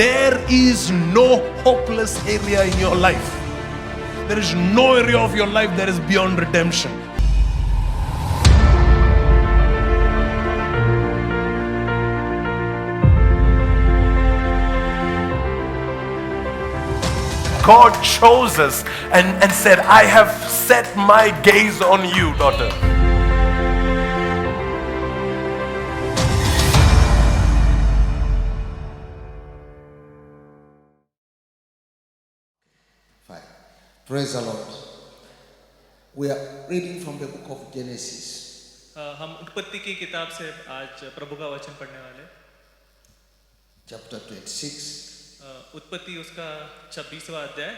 there is no hopeless area in your life. There is no area of your life that is beyond redemption. God chose us and said, I have set my gaze on you, daughter. Fine. Praise the Lord. We are reading from the book of Genesis. हम उत्पत्ति की किताब से आज प्रभु का वचन पढ़ने वाले। Chapter 26. उत्पत्ति उसका 26वां अध्याय,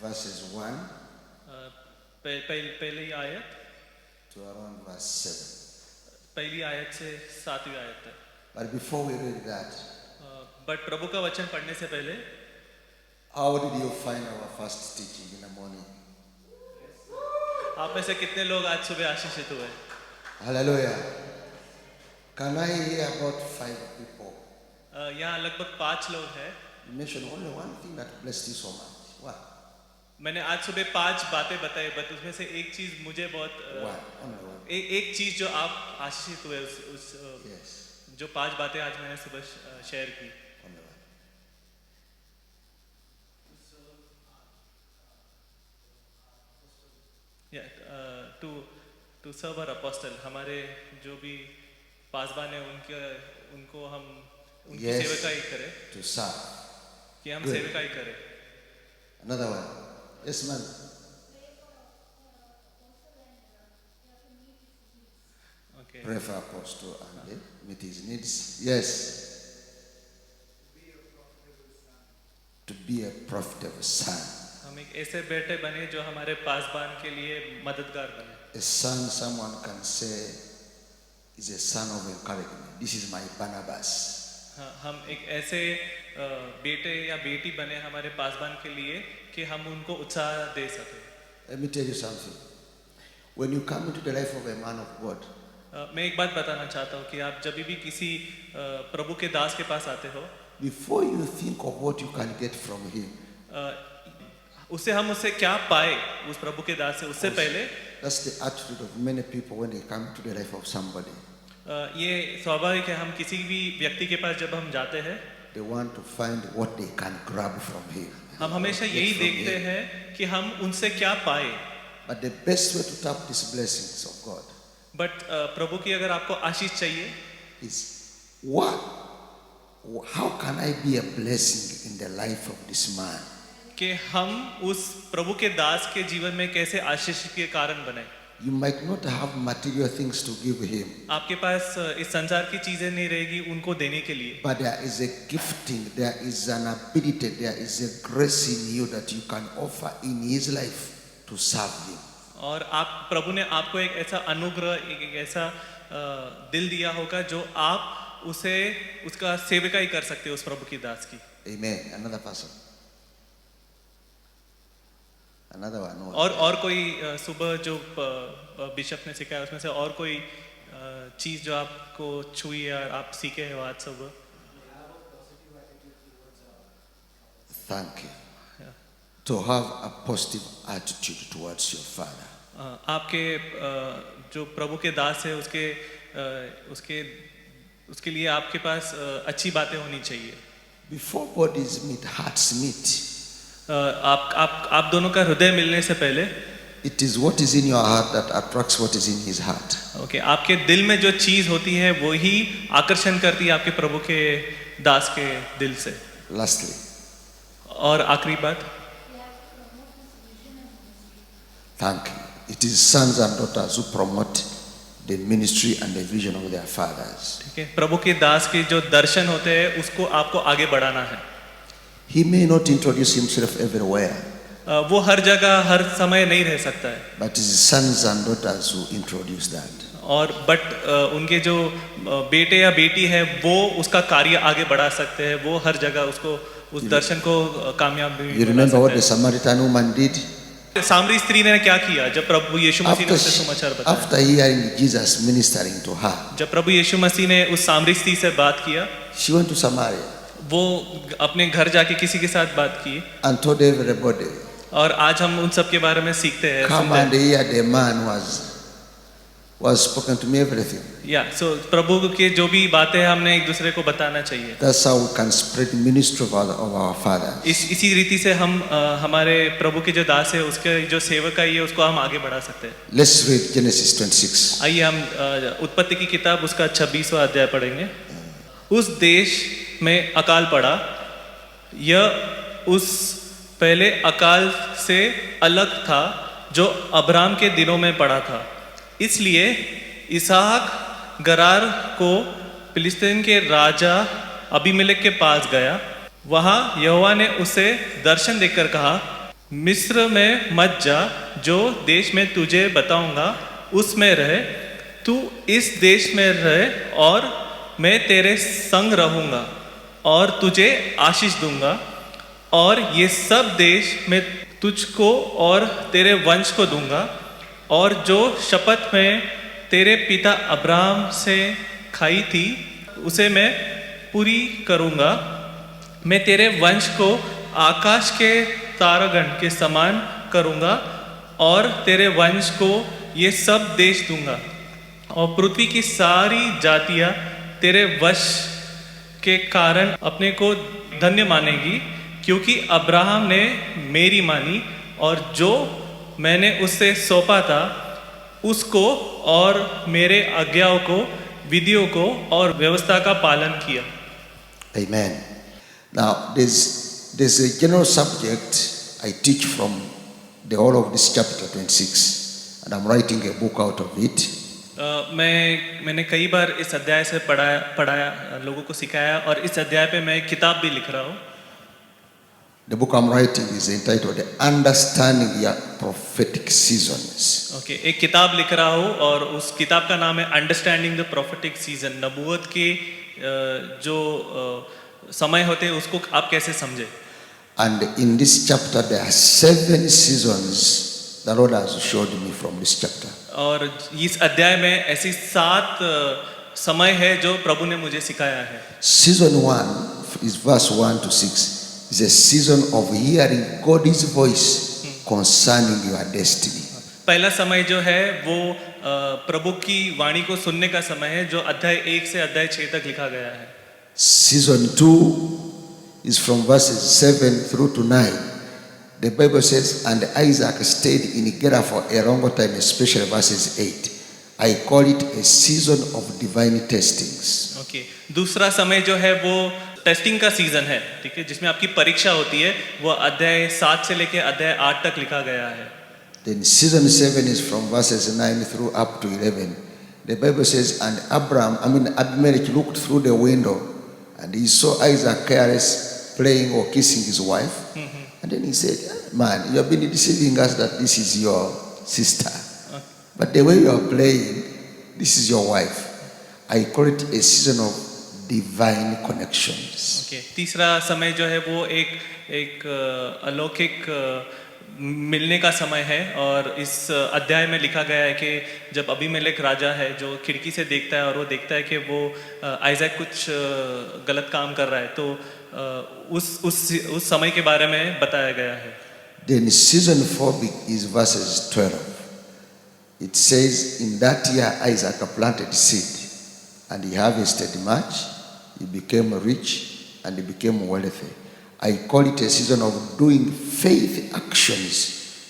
Verses 1 पहली आयत to around verse 7. पहली आयत से 7वीं आयत तक। But before we read that, but प्रभु का वचन पढ़ने से पहले how did you find our first teaching in the morning? आप में से कितने लोग आज सुबह आशीषित हुए? Hallelujah. Can I hear about 5 people? यहाँ लगभग 5 लोग हैं। You mentioned only one thing that blessed you so much. What? मैंने आज सुबह 5 बातें बताई, बट उसमें से एक चीज मुझे बहुत One. Only one. एक चीज जो आप आशीषित हुए उस Yes. जो 5 बातें आज मैंने सुबह शेयर की। Only one. To serve our apostle, हमारे जो भी पासबान है उनको हम उनकी Yes. सेवकाई करें, To serve. कि हम Good. सेवकाई करें। Another one. Yes, man. Okay, Pray for Apostle and meet his needs. Yes. To be a profitable son. हम एक ऐसे बेटे बने जो हमारे पासबान के लिए मददगार बने। A son, someone can say, is a son of encouragement. This is my Barnabas. हाँ, हम एक ऐसे बेटे या बेटी बने हमारे पासबान के लिए कि हम उनको उत्साह दे सकें। Let me tell you something. When you come into the life of a man of God, मैं एक बात बताना चाहता हूँ कि आप जब भी किसी प्रभु के दास के पास आते हो, before you think of what you can get from him, उससे हम उससे क्या पाए उस प्रभु के दास से, उससे पहले that's the attitude of many people when they come to the life of somebody. ये स्वाभाविक है, हम किसी भी व्यक्ति के पास जब हम जाते हैं, They want to find what they can grab from him. हम हमेशा Get यही from देखते him. हैं कि हम उनसे क्या पाए। But the best way to tap these blessings of God but प्रभु की अगर आपको आशीष चाहिए, is how can I be a blessing in the life of this man? कि हम उस प्रभु के दास के जीवन में कैसे आशीष के कारण बने। You might not have material things to give him, आपके पास इस संसार की चीजें नहीं रहेगी उनको देने के लिए, but there is a gifting, there is an ability, there is a grace in you that you can offer in his life to serve him. और आप प्रभु ने आपको एक ऐसा अनुग्रह, एक ऐसा दिल दिया होगा जो आप उसे उसका सेवकाई कर सकते हो उस प्रभु की दास की। Amen. Another person. Another one. और कोई सुबह जो बिशप ने सिखाया उसमें से और कोई चीज जो आपको छुई या आप सीखे हो आज सुबह? Thank you. To have a positive attitude towards your father. आपके जो प्रभु के दास है उसके लिए आपके पास अच्छी बातें होनी चाहिए। Before bodies meet, hearts meet. आप दोनों का हृदय मिलने से पहले It is what is in your heart that attracts what is in his heart. Okay, आपके दिल में जो चीज होती है वो ही आकर्षण करती है आपके प्रभु के दास के दिल से। Lastly, और आखिरी बात, thank you. It is sons and daughters who promote the ministry and the vision of their fathers. ठीक है, प्रभु के दास के जो दर्शन होते हैं उसको आपको आगे बढ़ाना है। He may not introduce himself everywhere, वो हर जगह हर समय नहीं रह सकता है, but it is sons and daughters who introduce that. और बट उनके जो बेटे या बेटी है वो उसका कार्य आगे बढ़ा सकते हैं, वो हर जगह उसको उस दर्शन को कामयाब You remember what the Samaritan woman did? सामरी स्त्री ने क्या किया जब प्रभु यीशु मसीह ने उसे समाचार बताया? After hearing Jesus ministering to her, जब प्रभु यीशु मसीह ने उस सामरी स्त्री से बात किया, she went to Samaria. वो अपने घर जाके किसी के साथ बात की and told everybody, और आज हम उन सब के बारे में सीखते हैं, come सुनते and hear the man was spoken to me everything. या सो प्रभु के जो भी बातें हैं हमने एक दूसरे को बताना चाहिए। That's how we can spread ministry of our Father. इसी रीति से हम हमारे प्रभु के जो दास है उसके जो सेवकाई है उसको हम आगे बढ़ा सकते हैं। Let's read Genesis 26. आइए हम उत्पत्ति की किताब उसका 26वां अध्याय पढ़ेंगे। उस देश में अकाल पड़ा, यह उस पहले अकाल से अलग था जो अब्राम के दिनों में पड़ा था। इसलिए इसहाक गरार को फिलिस्तीन के राजा अबीमेलेक के पास गया। वहां यहोवा ने उसे दर्शन देकर कहा, मिस्र में मत जा, जो देश में तुझे बताऊंगा उसमें रहे। तू इस देश में रहे और मैं तेरे संग रहूंगा और तुझे आशीष दूंगा, और ये सब देश मैं तुझको और तेरे वंश को दूंगा, और जो शपथ में तेरे पिता अब्राहम से खाई थी उसे मैं पूरी करूंगा। मैं तेरे वंश को आकाश के तारागण के समान करूंगा और तेरे वंश को ये सब देश दूंगा, और पृथ्वी की सारी जातियां तेरे वश के कारण अपने को धन्य मानेगी, क्योंकि अब्राहम ने मेरी मानी और जो मैंने उससे सौंपा था उसको और मेरे आज्ञाओं को, विधियों को और व्यवस्था का पालन किया। Amen. Now, there's a general subject I teach from the whole of this chapter 26, and I'm writing a book out of it. मैंने कई बार इस अध्याय से पढ़ाया लोगों को सिखाया, और इस अध्याय पे मैं एक किताब भी लिख रहा हूँ। The book I'm writing is entitled Understanding Your Prophetic Seasons. Okay, एक किताब लिख रहा हूँ और उस किताब का नाम है अंडरस्टैंडिंग द प्रोफेटिक सीजन। नबूवत के जो समय होते हैं उसको आप कैसे समझे। And in this chapter there are 7 seasons the Lord has showed me from this chapter. और इस अध्याय में ऐसी 7 समय है जो प्रभु ने मुझे सिखाया है। Season 1 is verse 1 to 6. Is a season of hearing God's voice concerning your destiny. पहला समय जो है वो प्रभु की वाणी को सुनने का समय है, जो अध्याय 1 से अध्याय 6 तक लिखा गया है। Season 2 is from verses 7 through to 9. The Bible says, and Isaac stayed in Gerar for a long time, especially verses 8. I call it a season of divine testings. Okay, दूसरा समय जो है वो टेस्टिंग का सीजन है, ठीक है, जिसमें आपकी परीक्षा होती है। वो अध्याय 7 से लेके अध्याय 8 तक लिखा गया है। Then season 7 is from verses 9 through up to 11. The Bible says, and Abimelech looked through the window and he saw Isaac careless playing or kissing his wife. And then he said, man, you have been deceiving us that this is your sister. But the way you are playing, this is your wife. I call it a season of divine connections. Okay. तीसरा समय जो है वो एक अलौकिक मिलने का समय है, और इस अध्याय में लिखा गया है कि जब अबीमेलेक राजा है जो खिड़की से देखता है और वो देखता है कि वो आइजैक कुछ गलत काम कर रहा है, तो उस समय के बारे में बताया गया है। Then season 4 is verses 12. It says, in that year Isaac planted seed and he harvested much, he became rich and he became wealthy. I call it a season of doing faith actions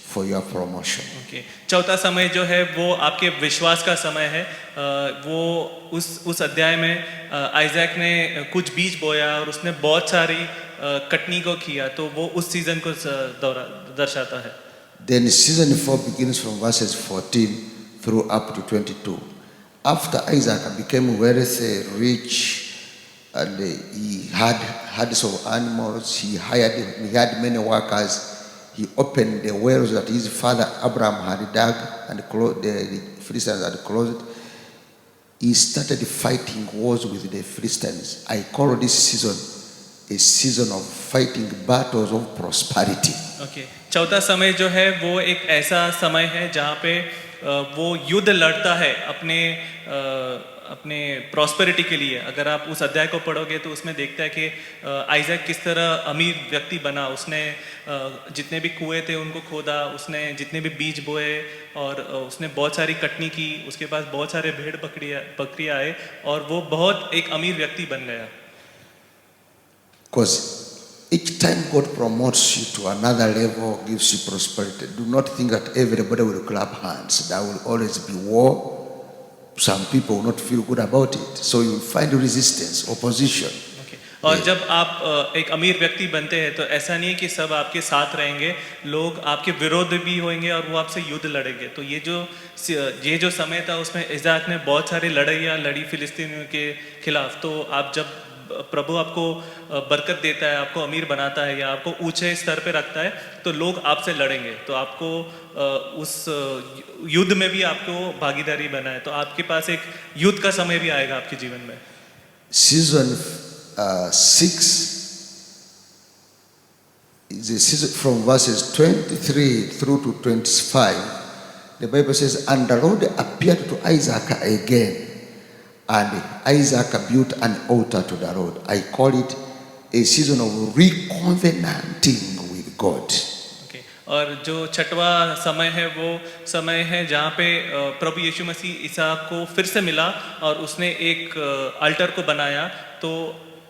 for your promotion. Okay. चौथा समय जो है वो आपके विश्वास का समय है। वो उस अध्याय में आइजैक ने कुछ बीज बोया और उसने बहुत सारी कटनी को किया, तो वो उस सीजन को दर्शाता है। Then season 4 begins from verses 14 through up to 22. After Isaac became wealthy, rich, and he had herds of animals, he had many workers. He opened the wells that his father Abraham had dug and the Philistines had closed. He started fighting wars with the Philistines. I call this season a season of fighting battles of prosperity. Okay. चौथा समय जो है वो एक ऐसा समय है जहाँ पे वो युद्ध लड़ता है अपने अपने प्रॉस्पेरिटी के लिए, अगर आप उस अध्याय को पढ़ोगे तो उसमें देखता है कि आइजैक किस तरह अमीर व्यक्ति बना। उसने जितने भी कुएं थे उनको खोदा, उसने जितने भी बीज बोए और उसने बहुत सारी कटनी की, उसके पास बहुत सारे भेड़ बकरियां आए और वो बहुत एक अमीर व्यक्ति बन गया। Because each time God promotes you to another level, gives you prosperity, do not think that everybody will clap hands. There will always be war. Some people will not feel good about it. So you will find resistance, opposition. और जब आप एक अमीर व्यक्ति बनते हैं तो ऐसा नहीं है कि सब आपके साथ रहेंगे, लोग आपके विरोध भी होंगे और वो आपसे युद्ध लड़ेंगे। तो ये जो समय था उसमें इज़ाक ने बहुत सारी लड़ाइयाँ लड़ी फिलिस्तीनियों के खिलाफ। तो आप जब प्रभु आपको बरकत देता है, आपको अमीर बनाता है या आपको ऊंचे स्तर पे रखता है तो लोग आपसे लड़ेंगे। तो आपको उस युद्ध में भी आपको भागीदारी बना है। तो आपके पास एक युद्ध का समय भी आएगा आपके जीवन में। Season 6 is a season from verses 23 through to 25. The Bible says, and the Lord appeared to Isaac again, and Isaac built an altar to the Lord. I call it a season of recovenanting with God. और जो छठवा समय है वो समय है जहाँ पे प्रभु यीशु मसीह इसहाक को फिर से मिला और उसने एक अल्टर को बनाया। तो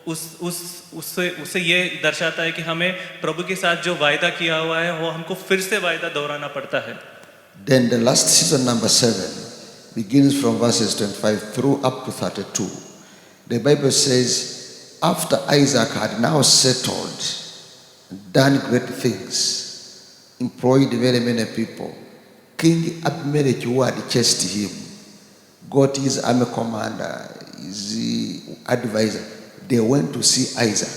उससे ये दर्शाता है कि हमें प्रभु के साथ जो वायदा किया हुआ है वो हमको फिर से वायदा दोहराना पड़ता है। Then the last season, number 7, begins from verses 25 through up to 32. The Bible says, after Isaac had now settled, done great things, employed very many people, King Abimelech, who had chased him, got his army commander, his advisor. They went to see Isaac.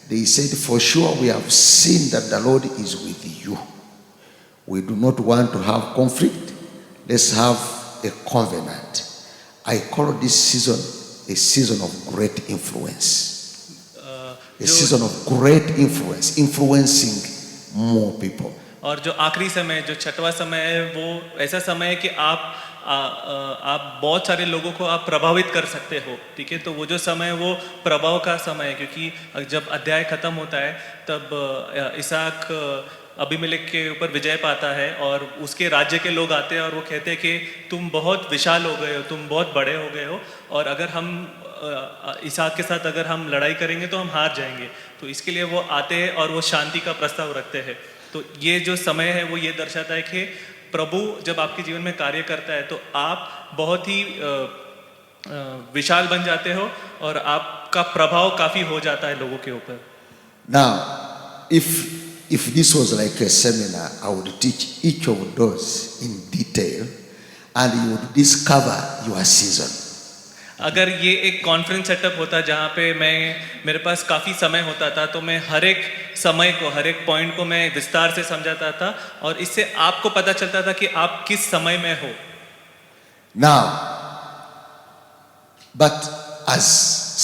They said, for sure we have seen that the Lord is with you. We do not want to have conflict. Let's have a covenant. I call this season a season of great influence. A season of great influence, influencing more people. और जो आखिरी समय, जो छठवा समय है, वो ऐसा समय है कि आप बहुत सारे लोगों को आप प्रभावित कर सकते हो। ठीक है, तो वो जो समय है वो प्रभाव का समय है, क्योंकि जब अध्याय खत्म होता है तब इसहाक अबीमेलेक के ऊपर विजय पाता है और उसके राज्य के लोग आते हैं और वो कहते हैं कि तुम बहुत विशाल हो गए हो, तुम बहुत बड़े हो गए हो और अगर हम इसहाक के साथ अगर हम लड़ाई करेंगे तो हम हार जाएंगे। तो इसके लिए वो आते हैं और वो शांति का प्रस्ताव रखते हैं। तो ये जो समय है वो ये दर्शाता है कि प्रभु जब आपके जीवन में कार्य करता है तो आप बहुत ही विशाल बन जाते हो और आपका प्रभाव काफी हो जाता है लोगों के ऊपर। Now, if this was like a seminar, I would teach each of those in detail and you would discover your season. अगर ये एक कॉन्फ्रेंस सेटअप होता जहाँ पे मेरे पास काफ़ी समय होता था तो मैं हर एक समय को, हर एक पॉइंट को मैं विस्तार से समझाता था और इससे आपको पता चलता था कि आप किस समय में हो। Now, but as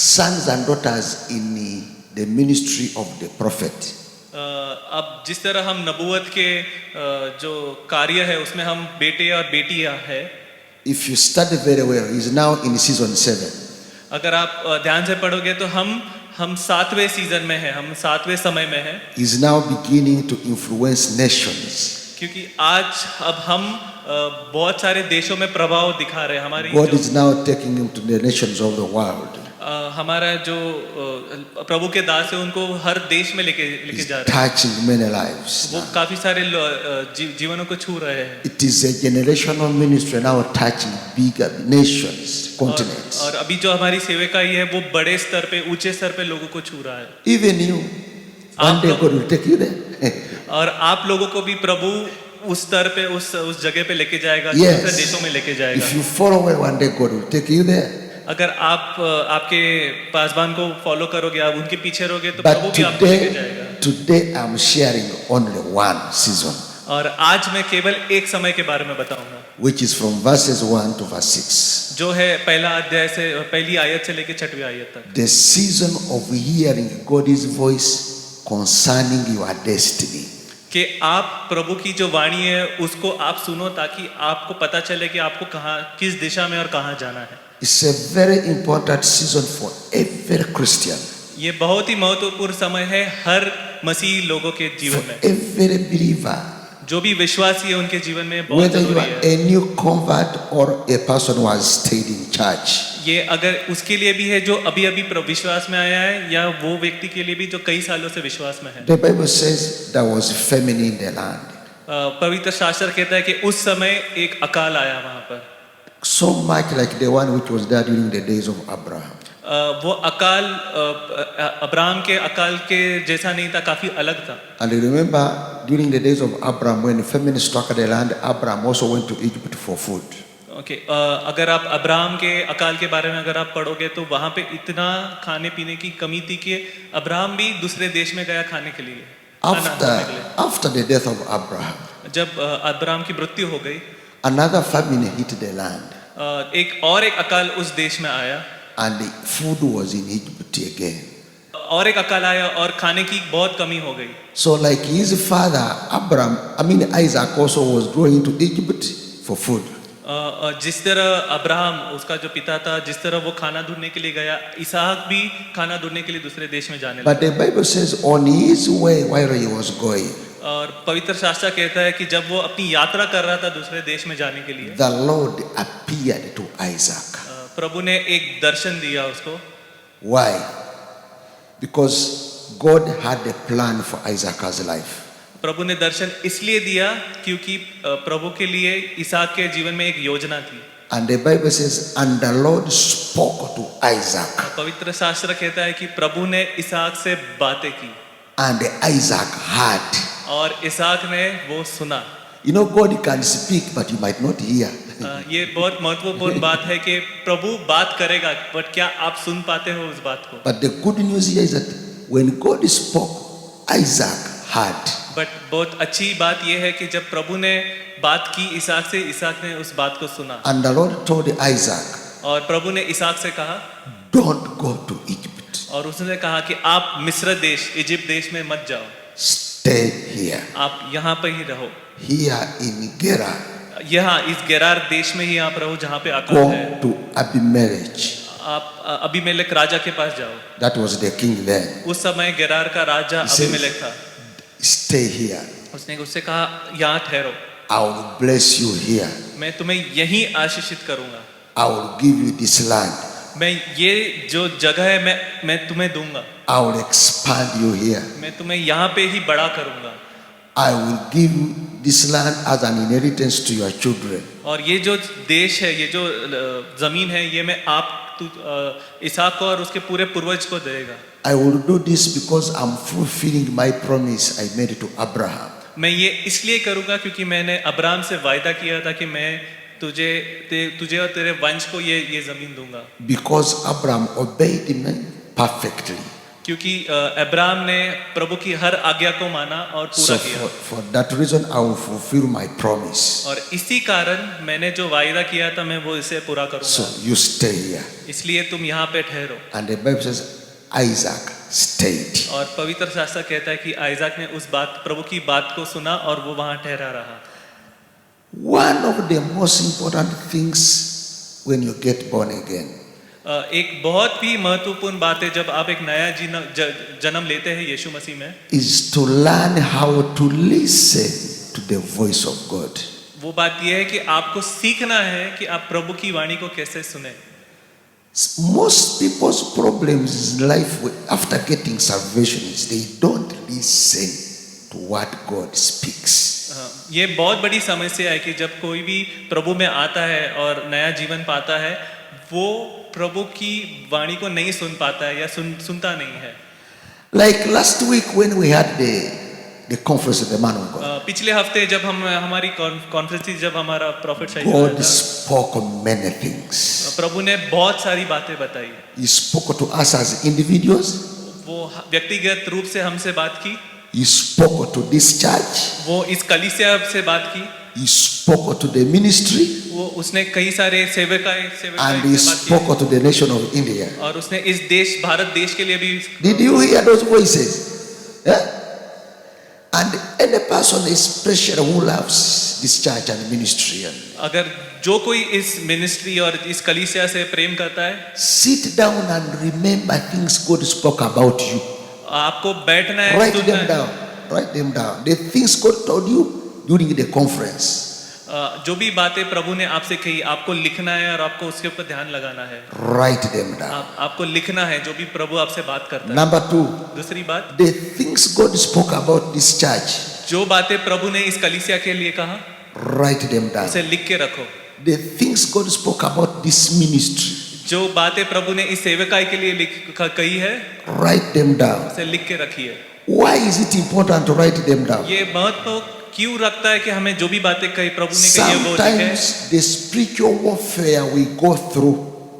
sons and daughters in the ministry of the prophet, अब जिस तरह हम नबूवत के जो कार्य है उसमें हम बेटे और बेटियां है। if you study very well, he is now in season 7. अगर आप ध्यान से पढ़ोगे तो हम 7वें सीजन में हैं, हम 7वें समय में हैं। He is now beginning to influence nations. क्योंकि आज अब हम बहुत सारे देशों में प्रभाव दिखा रहे हैं। हमारी God is now taking him to the nations of the world. हमारा जो प्रभु के दास है उनको हर देश में लेके जा रहे हैं। Touching many lives. वो काफी सारे जीवनों को छू रहे हैं। It is a generational ministry now touching bigger nations, continents. और अभी जो हमारी सेवकाई है वो बड़े स्तर पे, ऊंचे स्तर पे लोगों को छू रहा है। Even you, one day God will take you there. और आप लोगों को भी प्रभु उस स्तर पे, उस जगह पे लेके जाएगा, Yes. दूसरे देशों में लेके जाएगा। If you follow well, one day God will take you there. अगर आप आपके पासबान को फॉलो करोगे, आप उनके पीछे रहोगे तो प्रभु But भी आपको लेके जाएगा। today I'm sharing only one season, और आज मैं केवल एक समय के बारे में बताऊंगा, which is from verses 1 to verse 6. जो है पहला अध्याय से, पहली आयत से लेके 6वीं आयत तक। The season of hearing God's voice concerning your destiny. कि आप प्रभु की जो वाणी है उसको आप सुनो ताकि आपको पता चले कि आपको कहाँ, किस दिशा में और कहाँ जाना है। It's a very important season for every Christian, ये बहुत ही महत्वपूर्ण समय है हर मसीही लोगों के for जीवन में। every believer, जो भी विश्वासी है उनके जीवन में बहुत whether you जरूरी are है। a new convert or a person who has stayed in church. ये अगर उसके लिए भी है जो अभी अभी विश्वास में आया है, या वो व्यक्ति के लिए भी जो कई सालों से विश्वास में है। The Bible says there was famine in the land, पवित्र शास्त्र कहता है कि उस समय एक अकाल आया वहां पर। so much like the one which was there during the days of Abraham. वो अकाल अब्राहम के अकाल के जैसा नहीं था, काफी अलग था। And remember, during the days of Abraham, when famine struck the land, Abraham also went to Egypt for food. Okay, अगर आप अब्राहम के अकाल के बारे में अगर आप पढ़ोगे तो वहां पे इतना खाने पीने की कमी थी कि अब्राहम भी दूसरे देश में गया खाने के लिए, खाना खाने के लिए। After the death of Abraham, जब अब्राहम की मृत्यु हो गई, another famine hit the land, एक अकाल उस देश में आया, and the food was in Egypt again. और एक अकाल आया और खाने की बहुत कमी हो गई। So, like his father Isaac also was going to Egypt for food. जिस तरह अब्राहम उसका जो पिता था, जिस तरह वो खाना ढूंढने के लिए गया, इसहाक भी खाना ढूंढने के लिए दूसरे देश में जाने But लगा। the Bible says on his way, while he was going, और पवित्र शास्त्र कहता है कि जब वो अपनी यात्रा कर रहा था दूसरे देश में जाने के लिए, the Lord appeared to Isaac. प्रभु ने एक दर्शन दिया उसको। Why? Because God had a plan for Isaac's life. प्रभु ने दर्शन इसलिए दिया क्योंकि प्रभु के लिए इसहाक के जीवन में एक योजना थी। And the Bible says, and the Lord spoke to Isaac, पवित्र शास्त्र कहता है कि प्रभु ने इसहाक से बातें की and Isaac heard. और इसहाक ने वो सुना। You know, God can speak, but you might not hear. ये बहुत महत्वपूर्ण बात है कि प्रभु बात करेगा, बट क्या आप सुन पाते हो उस बात को? But the good news here is that when God spoke, Isaac heard. But बहुत अच्छी बात यह है कि जब प्रभु ने बात की इसहाक से, इसहाक ने उस बात को सुना। And the Lord told Isaac, और प्रभु ने इसहाक से कहा, don't go to Egypt. और उसने कहा कि आप मिस्र देश, इजिप्ट देश में मत जाओ, Stay here. आप यहाँ पे ही रहो। Here in Gerar. यहाँ इस गेरार देश में ही आप रहो जहाँ पे अकाल Go है। to Abimelech. आप अबीमेलेक राजा के पास जाओ। That was the king then. उस समय गेरार का राजा He says, अबीमेलेक था। Stay here. उसने उससे कहा, यहाँ ठहरो, I will bless you here. मैं तुम्हें यहीं आशीषित करूंगा। I will give you this land. मैं ये जो जगह है मैं तुम्हें दूंगा। I will expand you here. मैं तुम्हें यहाँ पे ही बड़ा करूंगा। I will give you this land as an inheritance to your children. और ये जो देश है, ये जो जमीन है, ये मैं इसहाक को और उसके पूरे पूर्वज को देगा। I will do this because I'm fulfilling my promise I made to Abraham. मैं ये इसलिए करूंगा क्योंकि मैंने अब्राहम से वायदा किया था कि मैं तुझे और तेरे वंश को ये जमीन दूंगा। Because Abraham obeyed me perfectly. क्योंकि अब्राहम ने प्रभु की हर आज्ञा को माना और पूरा So किया। for that reason I will fulfill my promise. और इसी कारण मैंने जो वायदा किया था मैं वो इसे पूरा So करूंगा। you stay here. इसलिए तुम यहाँ पे ठहरो। And the Bible says Isaac stayed. और पवित्र शास्त्र कहता है कि आइजाक ने उस बात, प्रभु की बात को सुना और वो वहां ठहरा रहा। One of the most important things when you get born again एक बहुत ही महत्वपूर्ण बात है जब आप एक नया जन्म लेते हैं यीशु मसीह में, is to learn how to listen to the voice of God. वो बात यह है कि आपको सीखना है कि आप प्रभु की वाणी को कैसे सुने। Most people's problems in life after getting salvation is they don't listen to what God speaks. ये बहुत बड़ी समस्या है कि जब कोई भी प्रभु में आता है और नया जीवन पाता है, वो प्रभु की वाणी को नहीं सुन पाता है या सुनता नहीं है। Like last week when we had the conference of the man of God, पिछले हफ्ते जब हमारी कॉन्फ्रेंस थी, जब हमारा profit God spoke many things. प्रभु ने बहुत सारी बातें बताई। He spoke to us as individuals. वो व्यक्तिगत रूप से हमसे बात की। He spoke to this church. वो इस कलीसिया से बात की। He spoke to the ministry. वो उसने कई सारे सेवकाएं And he से बात spoke की। to the nation of India. और उसने इस देश, भारत देश के लिए भी। Did you hear those voices? Yeah? And any person especially who loves this church and ministry, and अगर जो कोई इस मिनिस्ट्री और इस कलीसिया से प्रेम करता है, sit down and remember things God spoke about you. आपको बैठना है, Write सुनना them है। down. Write them down. The things God told you during the conference. जो भी बातें प्रभु ने आपसे कही, आपको लिखना है और आपको उसके ऊपर ध्यान लगाना है। Write them down. आपको लिखना है जो भी प्रभु आपसे बात करता है। Number 2, दूसरी बात, the things God spoke about this church, जो बातें प्रभु ने इस कलीसिया के लिए कहा, write them down. उसे लिख के रखो। The things God spoke about this ministry, जो बातें प्रभु ने इस सेवकाई के लिए कही है, write them down. उसे लिख के रखिए। Why is it important to write them down? ये महत्व क्यों रखता है कि हमें जो भी बातें कही प्रभु ने कही है वो लिखे। Sometimes the spiritual warfare we go through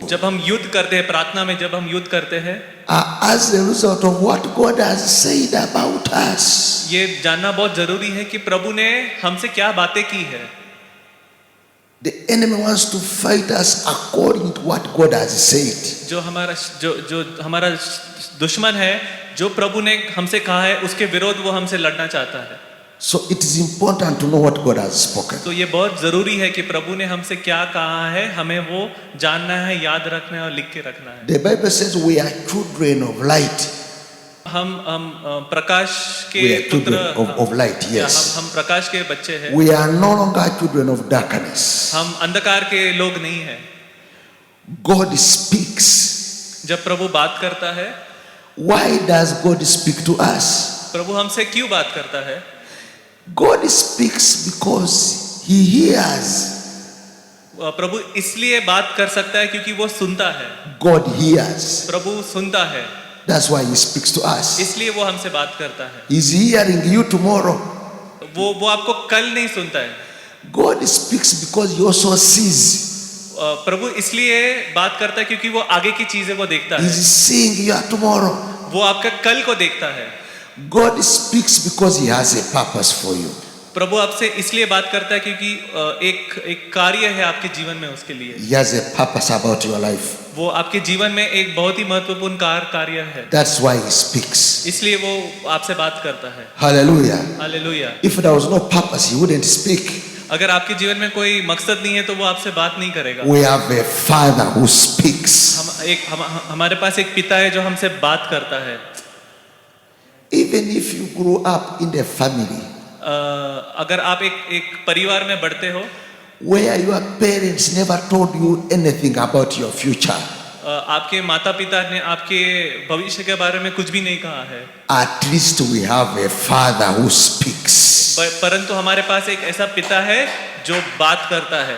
जब हम युद्ध करते हैं, प्रार्थना में जब हम युद्ध करते हैं, are as a result of what God has said about us. ये जानना बहुत जरूरी है कि प्रभु ने हमसे क्या बातें की है। The enemy wants to fight us according to what God has said. जो हमारा दुश्मन है, जो प्रभु ने हमसे कहा है, उसके विरोध वो हमसे लड़ना चाहता है। So it is important to know what God has spoken. तो ये बहुत जरूरी है कि प्रभु ने हमसे क्या कहा है, हमें वो जानना है, याद रखना है और लिख के रखना है। The Bible says we are children of light. हम प्रकाश के We are पुत्र children of light, yes. हम प्रकाश के बच्चे हैं। We are no longer children of darkness. हम अंधकार के लोग नहीं हैं। God speaks. जब प्रभु बात करता है, Why does God speak to us? प्रभु हमसे क्यों बात करता है? God speaks because He hears. प्रभु इसलिए बात कर सकता है क्योंकि वो सुनता है। God hears. प्रभु सुनता है, That's why He speaks to us. इसलिए वो हमसे बात करता है। He's hearing you tomorrow. वो आपको कल नहीं सुनता है। God speaks because He also sees. प्रभु इसलिए बात करता है क्योंकि वो आगे की चीजें वो देखता है। He's seeing you tomorrow. वो आपका कल को देखता है। God speaks because He has a purpose for you. प्रभु आपसे इसलिए बात करता है क्योंकि एक कार्य है आपके जीवन में उसके लिए। He has a purpose about your life. वो आपके जीवन में एक बहुत ही महत्वपूर्ण कार्य है। That's why He speaks. इसलिए वो आपसे बात करता है। Hallelujah. Hallelujah. If there was no purpose, He wouldn't speak. अगर आपके जीवन में कोई मकसद नहीं है तो वो आपसे बात नहीं करेगा। We have a Father who speaks. हमारे पास एक पिता है जो हमसे बात करता है। Even if you grew up in a family अगर आप एक परिवार में बढ़ते हो where your parents never told you anything about your future, आपके माता पिता ने आपके भविष्य के बारे में कुछ भी नहीं कहा है, at least we have a Father who speaks. परंतु हमारे पास एक ऐसा पिता है जो बात करता है।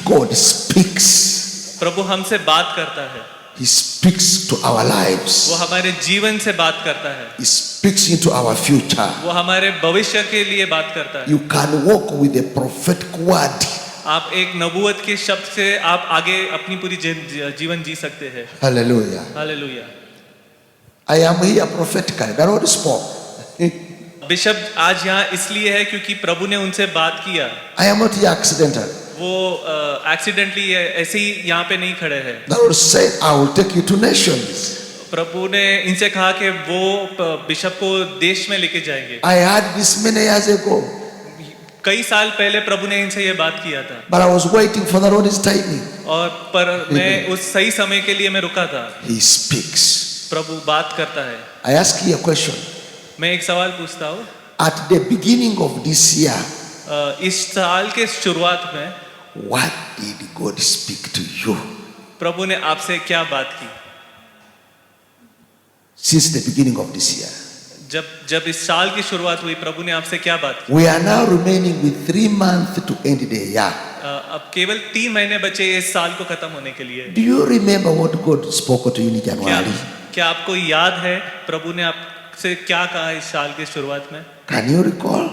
God speaks. प्रभु हमसे बात करता है। He speaks to our lives. वो हमारे जीवन से बात करता है। He speaks into our future. वो हमारे भविष्य के लिए बात करता है। You can walk with a prophetic word. आप एक नबूवत के शब्द से आप आगे अपनी पूरी जीवन जी सकते हैं। Hallelujah. Hallelujah. I am here prophetically. The Lord spoke. Bishop आज यहाँ इसलिए है क्योंकि प्रभु ने उनसे बात किया। I am not here accidental. वो एक्सीडेंटली ऐसे ही यहाँ पे नहीं खड़े हैं। The Lord said, I will take you to nations. प्रभु ने इनसे कहा कि वो बिशप को देश में लेके जाएंगे। I heard this many years ago. कई साल पहले प्रभु ने इनसे ये बात किया था। But I was waiting for the Lord's timing. और पर मैं उस सही समय के लिए मैं रुका था। He speaks. प्रभु बात करता है। I ask you a question. मैं एक सवाल पूछता हूँ। At the beginning of this year, इस साल के शुरुआत में what did God speak to you? प्रभु ने आपसे क्या बात की? Since the beginning of this year. जब इस साल की शुरुआत हुई प्रभु ने आपसे क्या बात की? We are now remaining with 3 months to end the year. अब केवल 3 महीने बचे इस साल को खत्म होने के लिए। Do you remember what God spoke to you in January? क्या आपको याद है प्रभु ने आपसे क्या कहा इस साल की शुरुआत में? Can you recall?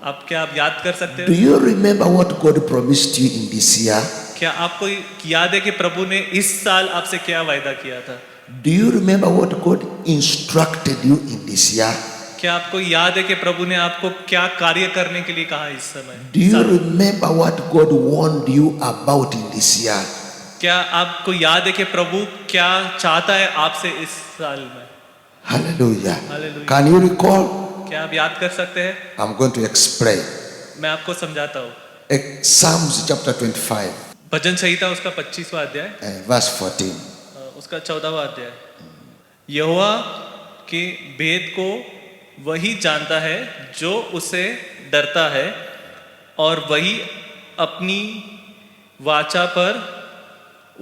आप याद कर सकते Do हैं? you remember what God promised you in this year? क्या आपको याद है कि प्रभु ने इस साल आपसे क्या वायदा किया था? Do you remember what God instructed you in this year? क्या आपको याद है कि प्रभु ने आपको क्या कार्य करने के लिए कहा इस समय? Do you remember what God warned you about in this year? क्या आपको याद है कि प्रभु क्या चाहता है आपसे इस साल में? Hallelujah. Hallelujah. Can you recall? क्या आप याद कर सकते हैं? I'm going to explain. मैं आपको समझाता हूँ. Psalms chapter 25, भजन संहिता उसका 25वां अध्याय, verse 14. उसका 14वां अध्याय. यहोवा के भेद को वही जानता है जो उसे डरता है, और वही अपनी वाचा पर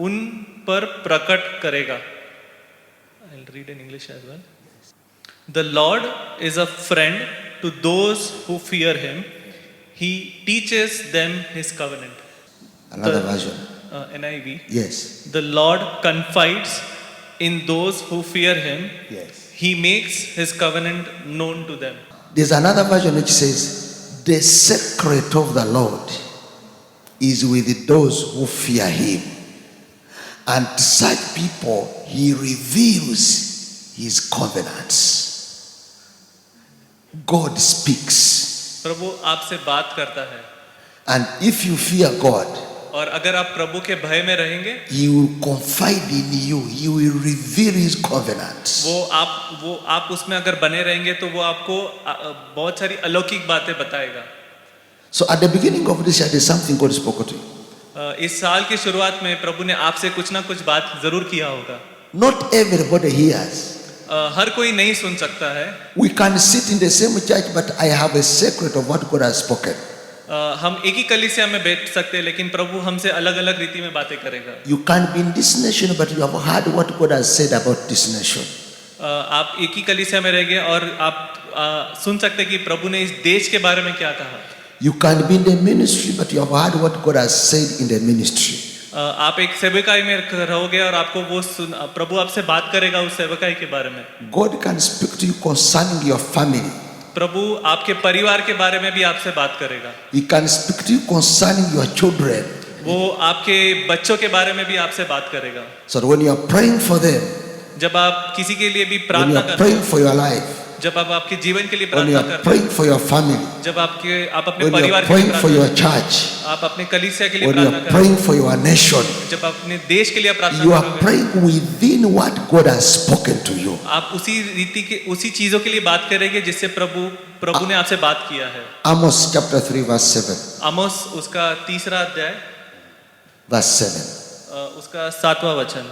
उन पर प्रकट करेगा. I'll read in English as well. The Lord is a friend to those who fear Him. He teaches them His covenant. Another The- version. NIV. Yes. The Lord confides in those who fear Him. Yes. He makes His covenant known to them. There's another version which says, the secret of the Lord is with those who fear Him. And to such people, He reveals His covenants. God speaks. प्रभु आपसे बात करता है, And if you fear God, और अगर आप प्रभु के भय में रहेंगे, He will confide in you. He will reveal His covenants. वो आप उसमें अगर बने रहेंगे तो वो आपको बहुत सारी अलौकिक बातें बताएगा. So at the beginning of this year, there's something God spoke to you. इस साल की शुरुआत में प्रभु ने आपसे कुछ ना कुछ बात जरूर किया होगा. Not everybody hears. हर कोई नहीं सुन सकता है. We can sit in the same church, but I have a secret of what God has spoken. हम एक ही कलीसिया में बैठ सकते हैं, लेकिन प्रभु हमसे अलग अलग रीति में बातें करेगा. You can be in this nation, but you have heard what God has said about this nation. आप एक ही कलीसिया में रहेंगे और आप सुन सकते हैं कि प्रभु ने इस देश के बारे में क्या कहा. You can be in the ministry, but you have heard what God has said in the ministry. आप एक सेवकाई में रहोगे और आपको वो प्रभु आपसे बात करेगा उस सेवकाई के बारे में. God can speak to you concerning your family. प्रभु आपके परिवार के बारे में भी आपसे बात करेगा. He can speak to you concerning your children. वो आपके बच्चों के बारे में भी आपसे बात करेगा. So when you are praying for them, जब आप किसी के लिए भी when you प्रार्थना are करते praying हैं, for your life, जब आप आपके जीवन के लिए when you प्रार्थना are करते praying for your family, हैं, जब आप अपने when you परिवार are के लिए praying for प्रार्थना your करते church, हैं, आप अपने कलीसिया के लिए when you प्रार्थना are करते praying for your nation, हैं, जब आप अपने देश के लिए प्रार्थना you are करोगे, praying within what God has spoken to you. आप उसी चीजों के लिए बात करेंगे जिससे प्रभु ने आपसे बात किया है. Amos chapter 3 verse 7. आमोस उसका 3रा अध्याय, Verse 7. उसका 7वां वचन.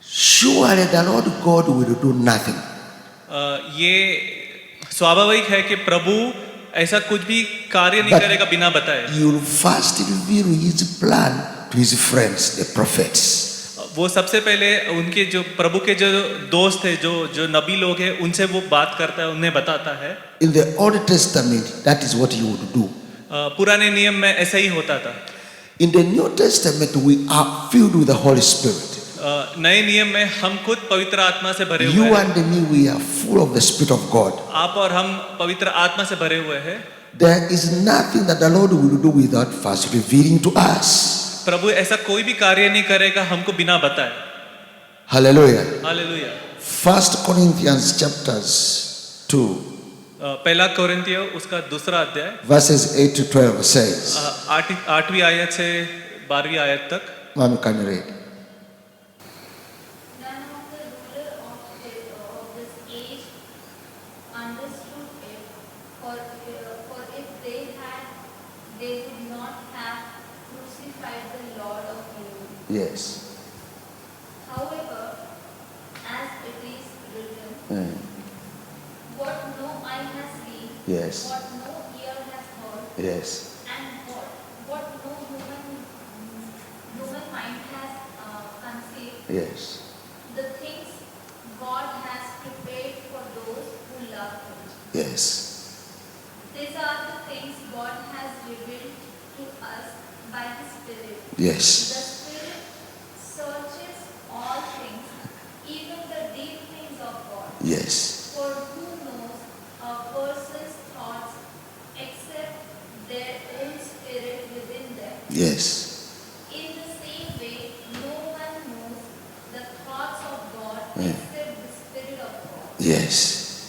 Surely the Lord God will do nothing. ये स्वाभाविक है कि प्रभु ऐसा कुछ भी कार्य नहीं But करेगा बिना बताए. He will first reveal His plan to His friends, the prophets. वो सबसे पहले उनके जो प्रभु के जो दोस्त है, जो नबी लोग हैं, उनसे वो बात करता है, उन्हें बताता है. In the Old Testament, that is what He would do. पुराने नियम में ऐसा ही होता था. In the New Testament, we are filled with the Holy Spirit. नए नियम में हम खुद पवित्र आत्मा से भरे You हुए हैं. and me, we are full of the Spirit of God. आप और हम पवित्र आत्मा से भरे हुए हैं. There is nothing that the Lord will do without first revealing to us. प्रभु ऐसा कोई भी कार्य नहीं करेगा हमको बिना बताए. Hallelujah. हालेलुया. 1 Corinthians chapters 2, पहला कोरिन्थियों उसका 2रा अध्याय, verses 8 to 12 says, 8वीं आयत से 12वीं आयत तक. Mom, can you read? None of the ruler of this age understood it, for if they had, they would not have crucified the Lord of glory. Yes. However, as it is written, Mm. what no eye has seen, Yes. what no ear has heard, Yes. and what no human mind has conceived, Yes. the things God has prepared for those who love Him. Yes. These are the things God has revealed to us by His Spirit. Yes. The Spirit searches all things, even the deep things of God. Yes. For who knows a person's thoughts except their own spirit within them? Yes. In the same way, no one knows the thoughts of God Mm. except the Spirit of God. Yes.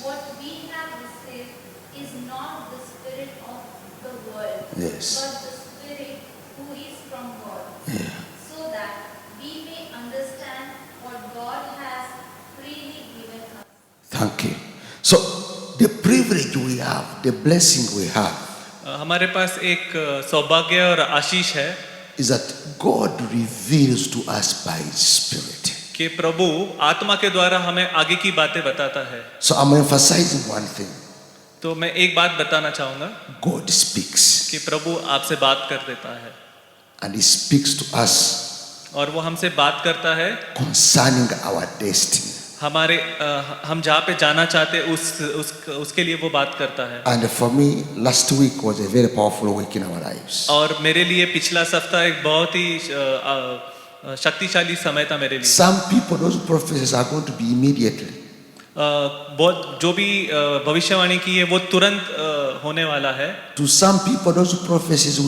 What we have received is not the spirit of the world, Yes. but the Spirit who is from God, Yeah. so that we may understand what God has freely given us. Thank you. So the privilege we have, the blessing we have, हमारे पास एक सौभाग्य और आशीष है is that God reveals to us by His Spirit. कि प्रभु आत्मा के द्वारा हमें आगे की बातें बताता है। So I'm emphasizing one thing. तो मैं एक बात बताना चाहूँगा God speaks, कि प्रभु आपसे बात कर देता है and He speaks to us और वो हमसे बात करता है concerning our destiny. हमारे हम जहाँ पे जाना चाहते हैं उसके लिए वो बात करता है। And for me, last week was a very powerful week in our lives. और मेरे लिए पिछला सप्ताह एक बहुत ही शक्तिशाली समय था मेरे लिए। Some people, those prophecies are going to be immediately. बहुत जो भी भविष्यवाणी की है वो तुरंत होने वाला है। To some people, those prophecies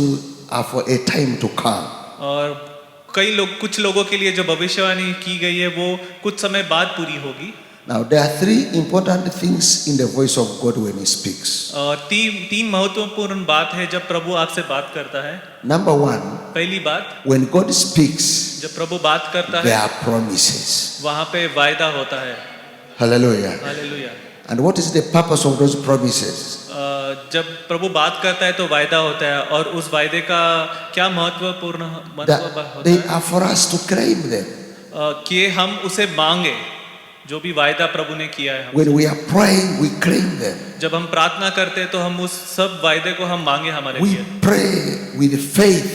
are for a time to come. और कुछ लोगों के लिए जो भविष्यवाणी की गई है वो कुछ समय बाद पूरी होगी। Now there are three important things in the voice of God when He speaks. और तीन महत्वपूर्ण बात है जब प्रभु आपसे बात करता है। Number one, पहली बात, when God speaks, जब प्रभु बात करता there है are promises. वहाँ पे वायदा होता है। Hallelujah. Hallelujah. And what is the purpose of those promises? जब प्रभु बात करता है तो वायदा होता है और उस वायदे का क्या महत्वपूर्ण महत्व That होता they है are for us to claim them. कि हम उसे मांगे, जो भी वायदा प्रभु ने किया है। When we are praying, we claim them. जब हम प्रार्थना करते हैं तो हम उस सब वायदे को हम मांगे हमारे We लिए। pray with faith.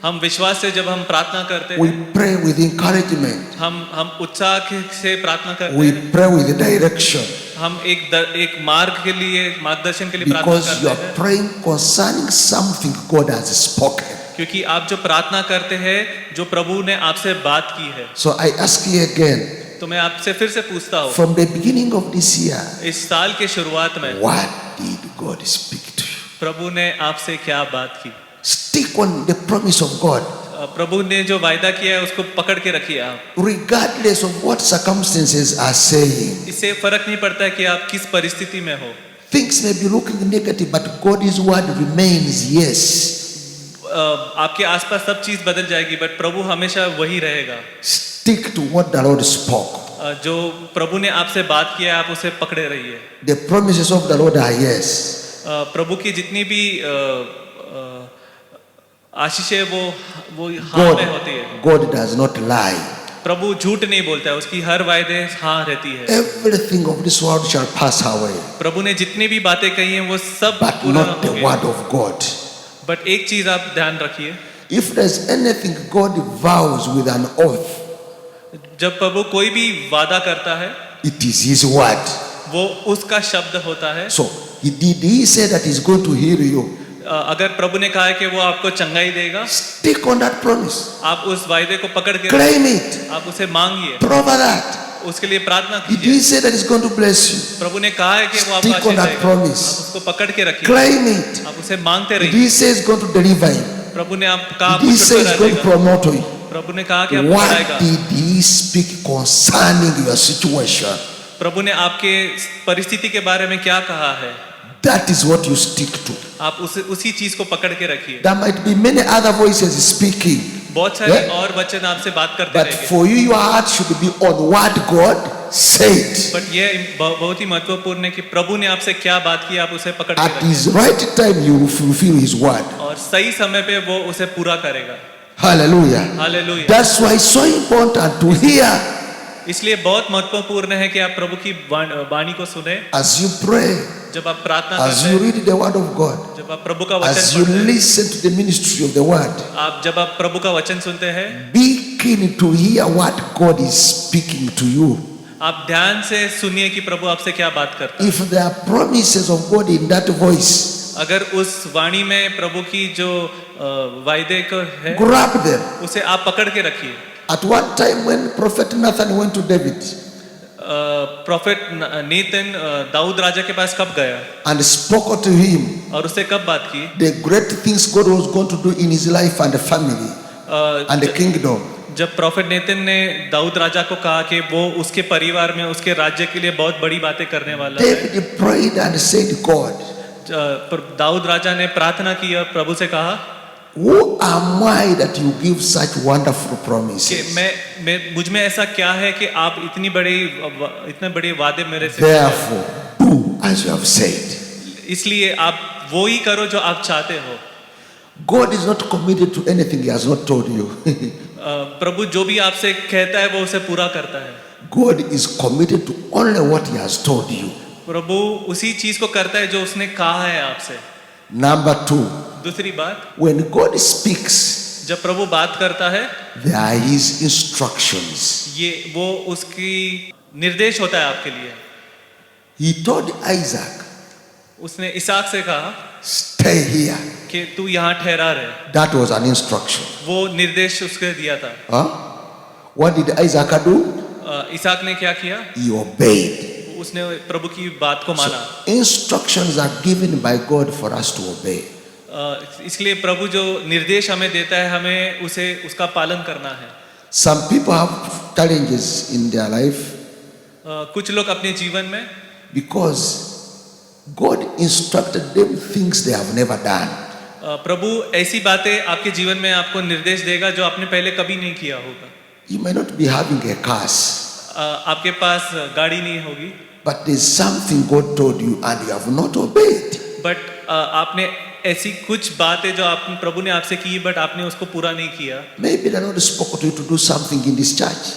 हम विश्वास से जब हम प्रार्थना करते We हैं, pray with encouragement. हम उत्साह से प्रार्थना करते We हैं। pray with direction. हम एक मार्ग के लिए, मार्गदर्शन के लिए प्रार्थना Because you करते are हैं। praying concerning something God has spoken. क्योंकि आप जो प्रार्थना करते हैं, जो प्रभु ने आपसे बात की है। So I ask you again, तो मैं आपसे फिर से पूछता हूँ, from the beginning of this year, इस साल के शुरुआत में what did God speak to you? प्रभु ने आपसे क्या बात की? Stick on the promise of God, प्रभु ने जो वायदा किया है उसको पकड़ के रखिए आप। regardless of what circumstances are saying. इससे फर्क नहीं पड़ता है कि आप किस परिस्थिति में हो। Things may be looking negative, but God's word remains yes. आपके आसपास सब चीज बदल जाएगी, बट प्रभु हमेशा वही रहेगा। Stick to what the Lord spoke. जो प्रभु ने आपसे बात किया है आप उसे पकड़े रहिए। The promises of the Lord are yes. प्रभु की जितनी भी आशीषें वो हाँ में होती है। God does not lie. प्रभु झूठ नहीं बोलता है, उसकी हर वायदे हाँ रहती है। Everything of this world shall pass away, प्रभु ने जितनी भी बातें कही हैं वो सब but पूरा not the होंगे। word of God. बट एक चीज आप ध्यान रखिए, If there's anything God vows with an oath, जब प्रभु कोई भी वादा करता है it is His word. वो उसका शब्द होता है। So He say that He's going to heal you. अगर प्रभु ने कहा है कि वो आपको चंगाई देगा, Stick on that promise. आप उस वायदे को पकड़ के Claim it. आप उसे मांगिए, Prove that. उसके लिए प्रार्थना He कीजिए। say that He's going to bless you. प्रभु ने कहा है कि वो आपको Stick on आशीष that देगा, promise. आप उसको पकड़ के रखिए, Claim it. आप उसे मांगते रहिए। He says He's going to deliver you. प्रभु ने आप कहा He says He's going to promote you. प्रभु ने कहा कि आपको What बढ़ाएगा। did He speak concerning your situation? प्रभु ने आपके परिस्थिति के बारे में क्या कहा है, That is what you stick to. आप उसी चीज को पकड़ के रखिए। There might be many other voices speaking, बहुत सारे Yeah. और वचन आपसे बात करते but रहेंगे, for you, your heart should be on what God said. But ये बहुत ही महत्वपूर्ण है कि प्रभु ने आपसे क्या बात की, आप उसे पकड़ के At रखिए His right time, you will fulfill His word. और सही समय पे वो उसे पूरा करेगा। Hallelujah. Hallelujah. That's why it's so important to hear इसलिए बहुत महत्वपूर्ण है कि आप प्रभु की वाणी को सुने। as you pray, जब आप प्रार्थना as करते you हैं, read the word of God, जब आप प्रभु का as वचन you पढ़ते हैं, listen to the ministry of the word. जब आप प्रभु का वचन सुनते हैं, Be keen to hear what God is speaking to you. आप ध्यान से सुनिए कि प्रभु आपसे क्या बात करता है। If there are promises of God in that voice, अगर उस वाणी में प्रभु की जो वायदे को है, grab them. उसे आप पकड़ के रखिए। At one time when Prophet Nathan went to David prophet Nathan दाऊद राजा के पास कब गया and spoke to him और उससे कब बात की? the great things God was going to do in his life and the family and the kingdom, जब प्रोफेट नेतन ने दाऊद राजा को कहा कि वो उसके परिवार में उसके राज्य के लिए बहुत बड़ी बातें करने वाला है, David prayed and said, God, Dawood राजा ने प्रार्थना की और प्रभु से कहा who am I that you give such wonderful कि promises? मैं मुझ में ऐसा क्या है कि आप इतने बड़े वादे मेरे से Therefore, do as you have said. इसलिए आप वो ही करो जो आप चाहते हो। God is not committed to anything He has not told you. प्रभु जो भी आपसे कहता है वो उसे पूरा करता है। God is committed to only what He has told you. प्रभु उसी चीज को करता है जो उसने कहा है आपसे। Number 2, दूसरी बात, when God speaks, जब प्रभु बात करता है, there are His instructions. ये वो उसकी निर्देश होता है आपके लिए। He told Isaac, उसने इसहाक से कहा stay here. कि तू यहाँ ठहरा रहे। That was an instruction. वो निर्देश उसके दिया था। Huh? What did Isaac do? इसहाक ने क्या किया? He obeyed. उसने प्रभु की बात को माना। Instructions are given by God for us to obey. इसलिए प्रभु जो निर्देश हमें देता है, हमें उसे उसका पालन करना है। Some people have challenges in their life कुछ लोग अपने जीवन में because God instructed them things they have never done. प्रभु ऐसी बातें आपके जीवन में आपको निर्देश देगा जो आपने पहले कभी नहीं किया होगा। You may not be having a car, आपके पास गाड़ी नहीं होगी, but there's something God told you and you have not obeyed. But आपने ऐसी कुछ बातें जो आप प्रभु ने आपसे की बट आपने उसको पूरा नहीं किया। Maybe the Lord spoke to you to do something in this church,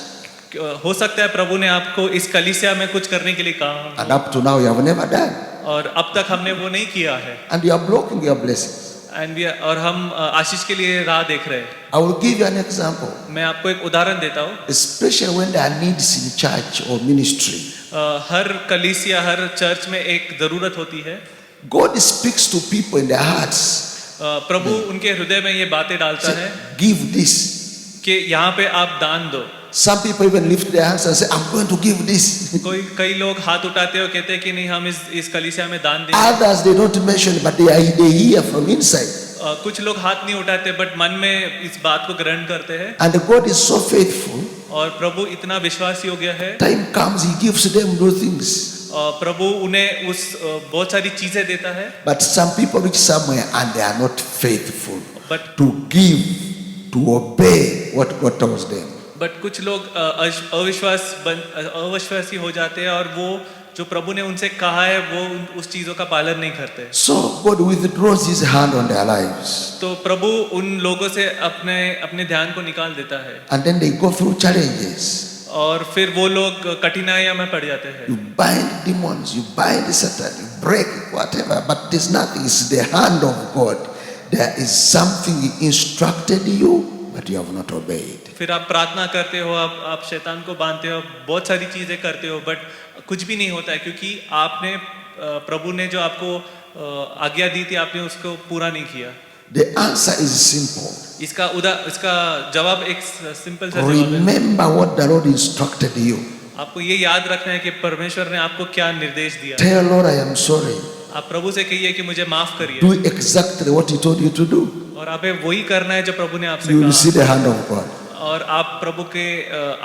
हो सकता है प्रभु ने आपको इस कलीसिया में कुछ करने के लिए कहा and up to now you have never done, और अब तक हमने वो नहीं किया है, and you are blocking your blessings. और हम आशीष के लिए राह देख रहे हैं। I will give you an example, मैं आपको एक उदाहरण देता हूँ। especially when there are needs in church or ministry. हर कलीसिया, हर चर्च में एक जरूरत होती है। God speaks to people in their hearts. प्रभु उनके हृदय में ये बातें डालता है Say, give this. कि यहाँ पे आप दान दो। Some people even lift their hands and say, I'm going to give this. कई लोग हाथ उठाते हो, कहते हैं कि नहीं हम इस कलीसिया में दान देंगे। Others they don't mention, but they hear from inside. कुछ लोग हाथ नहीं उठाते बट मन में इस बात को ग्रहण करते हैं। And God is so faithful. और प्रभु इतना विश्वासी हो गया है। Time comes, He gives them those things. प्रभु उन्हें उस बहुत सारी चीजें देता है। But some people reach somewhere and they are not faithful But to give, to obey what God tells them. But कुछ लोग अविश्वासी हो जाते हैं और वो जो प्रभु ने उनसे कहा है वो उस चीजों का पालन नहीं करते। So God withdraws His hand on their lives. तो प्रभु उन लोगों से अपने ध्यान को निकाल देता है। And then they go through challenges. और फिर वो लोग कठिनाइयों में पड़ जाते हैं। You bind demons, you bind Satan, you break whatever, but there's nothing. It's the hand of God. There is something He instructed you, but you have not obeyed. फिर आप प्रार्थना करते हो, आप शैतान को बांधते हो, बहुत सारी चीजें करते हो, बट कुछ भी नहीं होता है क्योंकि आपने प्रभु ने जो आपको आज्ञा दी थी आपने उसको पूरा नहीं किया। The answer is simple. इसका जवाब एक सिंपल सा जवाब है। Remember what the Lord instructed you. आपको ये याद रखना है कि परमेश्वर ने आपको क्या निर्देश दिया। Tell Lord, I am sorry. आप प्रभु से कहिए कि मुझे माफ करिए। Do exactly what He told you to do. और आपे वही करना है जो प्रभु ने आपसे You will कहा। see the hand of God. और आप प्रभु के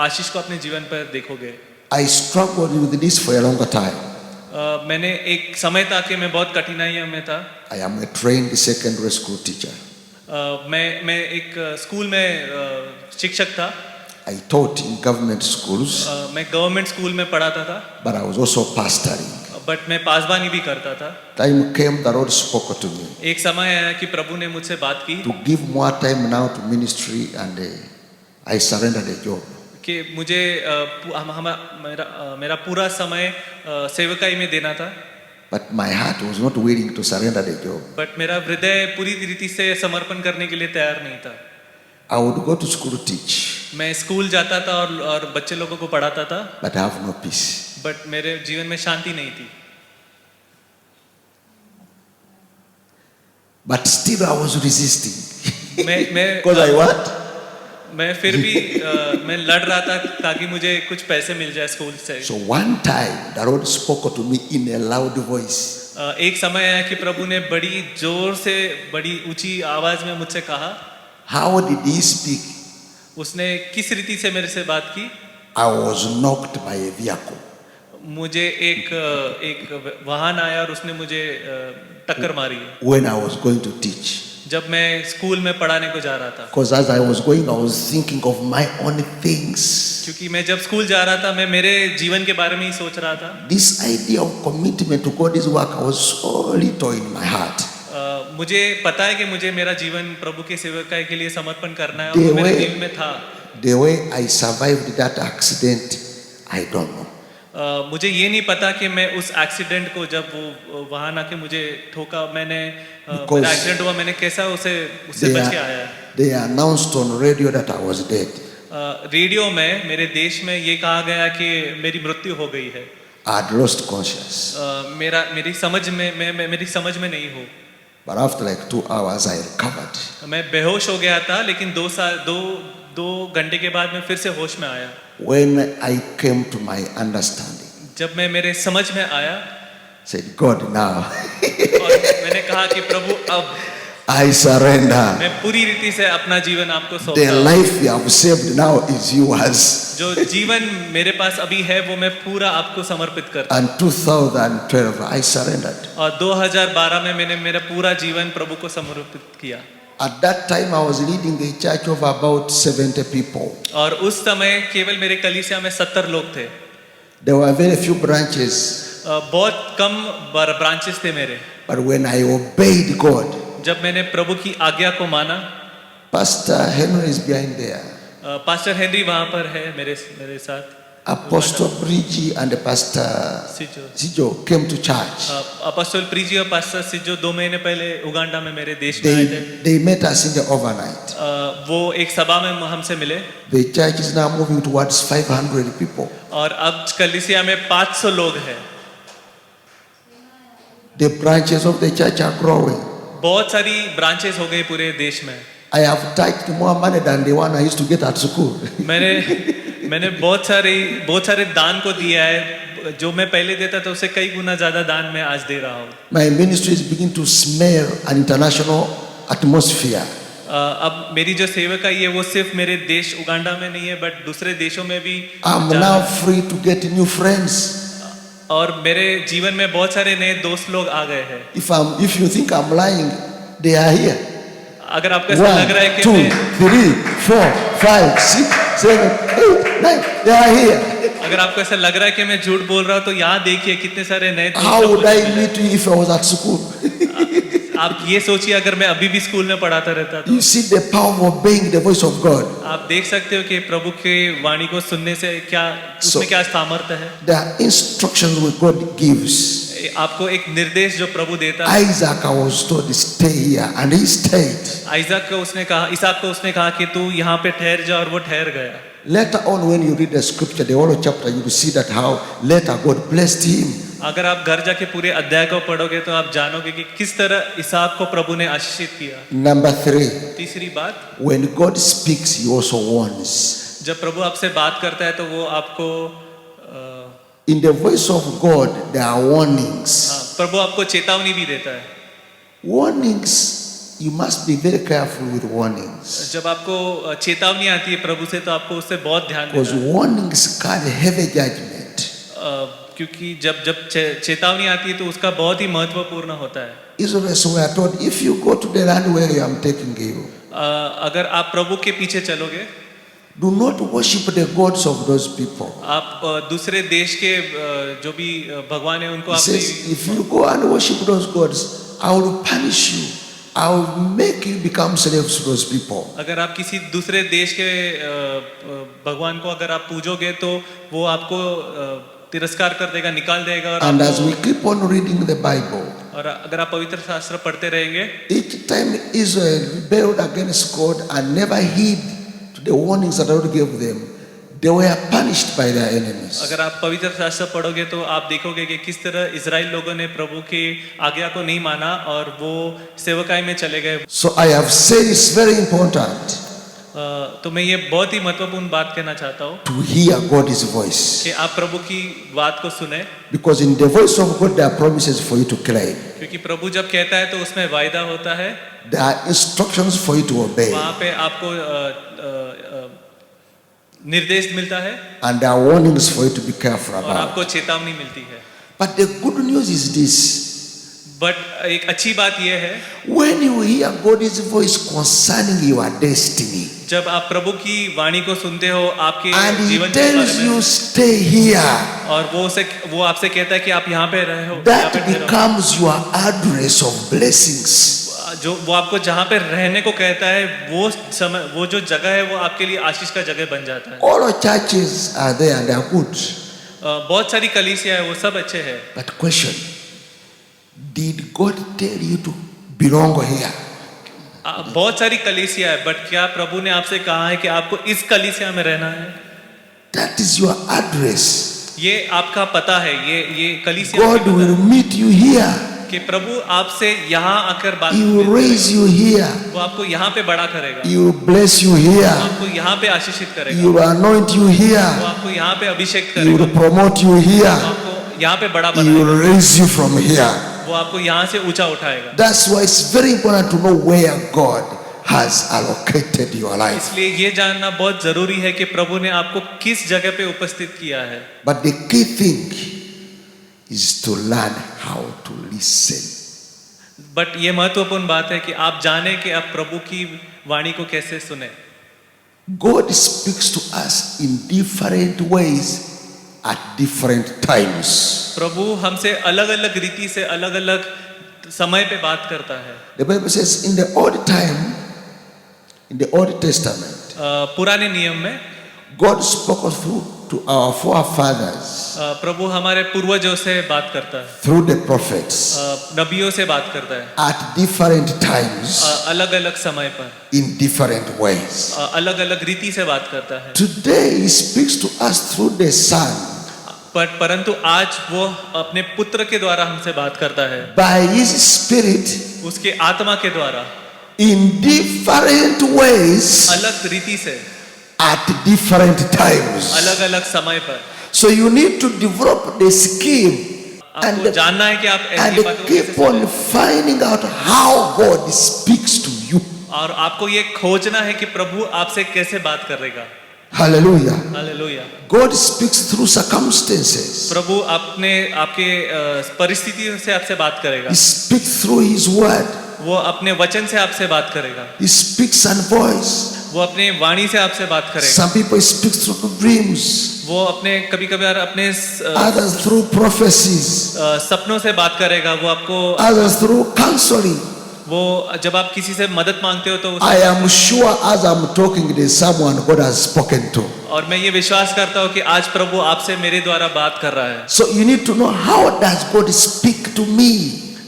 आशीष को अपने जीवन पर देखोगे। I struggled with this for a longer time. मैंने एक समय था कि मैं बहुत कठिनाइयों में था। I am a trained secondary school teacher. मैं एक स्कूल में शिक्षक था। I taught in government schools, मैं गवर्नमेंट स्कूल में पढ़ाता था, but I was also pastoring. But मैं पासबानी भी करता था। Time came, the Lord spoke to me एक समय आया कि प्रभु ने मुझसे बात की to give more time now to ministry, and I surrendered the job. कि मुझे मेरा पूरा समय सेवकाई में देना था। But my heart was not willing to surrender the job. But मेरा हृदय पूरी रीति से समर्पण करने के लिए तैयार नहीं था। I would go to school to teach, मैं स्कूल जाता था और बच्चे लोगों को पढ़ाता था, but I have no peace. But मेरे जीवन में शांति नहीं थी। But still I was resisting. मैं Because I what? मैं फिर भी मैं लड़ रहा था ताकि मुझे कुछ पैसे मिल जाए स्कूल से। So one time the Lord spoke to me in a loud voice. एक समय आया कि प्रभु ने बड़ी जोर से बड़ी ऊंची आवाज में मुझसे कहा। How did He speak? उसने किस रीति से मेरे से बात की? I was knocked by a vehicle. मुझे एक वाहन आया और उसने मुझे टक्कर मारी When I was going to teach. जब मैं स्कूल में पढ़ाने को जा रहा था, Because as I was going, I was thinking of my own things. क्योंकि मैं जब स्कूल जा रहा था मैं मेरे जीवन के बारे में ही सोच रहा था. This idea of commitment to God's work was so little in my heart. मुझे पता है कि मुझे मेरा जीवन प्रभु के सेवकाई के लिए समर्पण करना है, और The वो मेरे way- दिल में था. The way I survived that accident, I don't know. मुझे ये नहीं पता कि मैं उस एक्सीडेंट को, जब वो वाहन आके मुझे ठोका, मैंने Because मेरा एक्सीडेंट हुआ, मैंने कैसा उससे They, बच के आया. they announced on radio that I was dead. Radio में मेरे देश में ये कहा गया कि मेरी मृत्यु हो गई है. I had lost conscience. मेरी समझ में नहीं हूँ. But after like 2 hours, I recovered. मैं बेहोश हो गया था, लेकिन 2 घंटे के बाद मैं फिर से होश में आया. When I came to my understanding, जब मैं मेरे समझ में आया said, God, now और मैंने कहा कि प्रभु अब I surrender. मैं पूरी रीति से अपना जीवन आपको The सौंपता हूँ. life you have saved now is yours. जो जीवन मेरे पास अभी है वो मैं पूरा आपको समर्पित करता And 2012, I surrendered. हूँ. और 2012 में मैंने मेरा पूरा जीवन प्रभु को समर्पित किया. At that time, I was leading a church of about 70 people. और उस समय केवल मेरे कलीसिया में 70 लोग थे. There were very few branches. बहुत कम ब्रांचेस थे मेरे. But when I obeyed God, जब मैंने प्रभु की आज्ञा को माना, Pastor Henry is behind there. Pastor Henry वहां पर है मेरे साथ. Apostle Bridgie and Pastor सिजो, Zijo came to church. Apostle Bridgie और पास्टर सिजो 2 महीने पहले उगांडा में मेरे देश में आए थे. They met us in the overnight. वो एक सभा में हमसे मिले. The church is now moving towards 500 people. और अब कलीसिया में 500 लोग हैं. The branches of the church are growing. बहुत सारी ब्रांचेस हो गई पूरे देश में. I have touched more money than the one I used to get at school. मैंने बहुत सारे दान को दिया है. जो मैं पहले देता था उससे कई गुना ज्यादा दान मैं आज दे रहा हूँ. My ministry is beginning to smell an international atmosphere. अब मेरी जो सेवकाई है वो सिर्फ मेरे देश उगांडा में नहीं है, बट दूसरे देशों में भी. I'm now free to get new friends. और मेरे जीवन में बहुत सारे नए दोस्त लोग आ गए हैं. If you think I'm lying, they are here. अगर आपको ऐसा लग रहा है 1, कि 2, मैं 3, 4, 5, 6, 7, 8, 9, they are here. अगर आपको ऐसा लग रहा है कि मैं झूठ बोल रहा हूँ, तो यहाँ देखिए कितने सारे नए दोस्त How लोग would I मुझे मिले. meet you if I was at school? आप ये सोचिए अगर मैं अभी भी स्कूल में पढ़ाता रहता तो. You see the power of obeying the voice of God. आप देख सकते हो कि प्रभु के वाणी को सुनने से क्या उसमें क्या सामर्थ्य है. There are instructions which God gives. आपको एक निर्देश जो प्रभु देता है. Isaac was told to stay here, and he stayed. इसहाक को उसने कहा कि तू यहाँ पे ठहर जा, और वो ठहर गया. Later on, when you read the scripture, the whole chapter, you will see that how later God blessed him. अगर आप घर जाके पूरे अध्याय को पढ़ोगे तो आप जानोगे कि किस तरह इसहाक को प्रभु ने आशीषित किया. Number 3, तीसरी बात, when God speaks, He also warns. जब प्रभु आपसे बात करता है तो वो आपको In the voice of God, there are warnings. प्रभु आपको चेतावनी भी देता है. Warnings, you must be very careful with warnings. जब आपको चेतावनी आती है प्रभु से तो आपको उससे बहुत ध्यान Because देना है. warnings carry heavy judgment. क्योंकि जब चेतावनी आती है तो उसका बहुत ही महत्वपूर्ण होता है. Israelites were told, if you go to the land where I am taking you, अगर आप प्रभु के पीछे चलोगे, do not worship the gods of those people. आप दूसरे देश के जो भी भगवान है उनको He आप says, if you go and worship those gods, I will punish you. I will make you become slaves to those people. अगर आप किसी दूसरे देश के भगवान को अगर आप पूजोगे तो वो आपको तिरस्कार कर देगा, निकाल देगा. और And as आपको, we keep on reading the Bible, और अगर आप पवित्र शास्त्र पढ़ते रहेंगे, each time Israel rebelled against God and never heed to the warnings that God gave them, they were punished by their enemies. अगर आप पवित्र शास्त्र पढ़ोगे तो आप देखोगे कि किस तरह इजराइल लोगों ने प्रभु की आज्ञा को नहीं माना और वो सेवकाई में चले गए. So I have said it's very important तो मैं ये बहुत ही महत्वपूर्ण बात कहना चाहता हूँ to hear God's voice. कि आप प्रभु की बात को सुने, Because in the voice of God, there are promises for you to claim. क्योंकि प्रभु जब कहता है तो उसमें वायदा होता है. There are instructions for you to obey. वहाँ पे आपको निर्देश मिलता है And there are warnings for you to be careful और about. आपको चेतावनी मिलती है. But the good news is this. But एक अच्छी बात यह है, when you hear God's voice concerning your destiny, जब आप प्रभु की वाणी को सुनते हो आपके and He जीवन के tells बारे में, you stay here, और वो आपसे कहता है कि आप यहाँ पे रहे हो, यहाँ that पे ठहरो। becomes your address of blessings. जो वो आपको जहाँ पे रहने को कहता है, वो समय, वो जो जगह है, वो आपके लिए आशीष का जगह बन जाता है। All the churches are there and they are good. बहुत सारी कलीसिया है, वो सब अच्छे हैं, But question, did God tell you to belong here? बहुत सारी कलीसिया है, बट क्या प्रभु ने आपसे कहा है कि आपको इस कलीसिया में रहना है? That is your address. ये आपका पता है, ये कलीसिया God आपका पता will है meet you here. कि प्रभु आपसे यहाँ आकर बात He will raise you here. वो आपको यहाँ पे बड़ा करेगा, He will bless you वो here. आपको यहाँ पे आशीषित He करेगा, will anoint you वो here. आपको यहाँ पे अभिषेक He करेगा, will promote you वो here. आपको यहाँ पे बड़ा He बनाएगा, will raise you from here. वो आपको यहाँ से ऊंचा उठाएगा। That's why it's very important to know where God has allocated your life. इसलिए ये जानना बहुत जरूरी है कि प्रभु ने आपको किस जगह पे उपस्थित किया है। But the key thing is to learn how to listen. But ये महत्वपूर्ण बात है कि आप जाने कि आप प्रभु की वाणी को कैसे सुने। God speaks to us in different ways at different times. प्रभु हमसे अलग अलग रीति से अलग अलग समय पे बात करता है। The Bible says in the Old time, in the Old Testament, पुराने नियम में God spoke through to our forefathers, प्रभु हमारे पूर्वजों से बात करता है, through the prophets, नबियों से बात करता है, at different times, अलग अलग समय पर, in different ways. अलग अलग रीति से बात करता है। Today He speaks to us through the Son, परंतु आज वो अपने पुत्र के द्वारा हमसे बात करता है, by His Spirit, उसके आत्मा के द्वारा, in different ways, अलग रीति से, at different times. अलग अलग समय पर। So you need to develop the skill आपको and जानना है कि आप ऐसी बातों को keep कैसे on सुने। finding out how God speaks to you. और आपको ये खोजना है कि प्रभु आपसे कैसे बात करेगा। Hallelujah. Hallelujah. God speaks through circumstances. प्रभु आपके परिस्थितियों से आपसे बात करेगा, He speaks through His word. वो अपने वचन से आपसे बात करेगा, He speaks on voice. वो अपने वाणी से आपसे बात करेगा, Some people speak through dreams, वो अपने कभी कभार अपने others through prophecies, सपनों से बात करेगा, वो आपको others through counseling. वो जब आप किसी से मदद मांगते हो तो I am sure as I'm talking, there's someone God has spoken to. और मैं ये विश्वास करता हूँ कि आज प्रभु आपसे मेरे द्वारा बात कर रहा है। So you need to know how does God speak to me.